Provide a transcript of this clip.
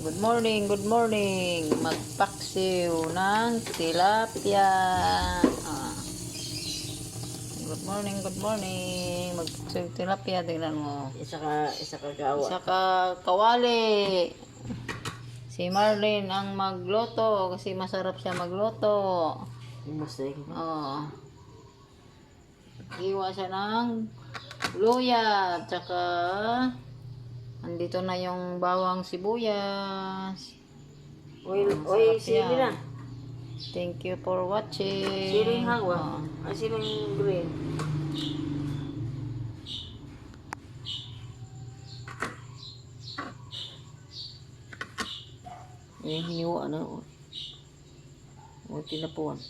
Good morning, good morning. Magpaksiw ng tilapia. Ah. Good morning, good morning. Magpaksiw ng tilapia, tingnan mo. Isa ka gawa. Saka kawali. Si Marlene ang magluto kasi masarap siya magluto. Musay. Oh. Iwa siya ng luya. Tsaka andito na yung bawang sibuyas. Oy, sili na. Thank you for watching. Siling Oh. hawa. Siling green. Yung hiniwa na. O tinapuan.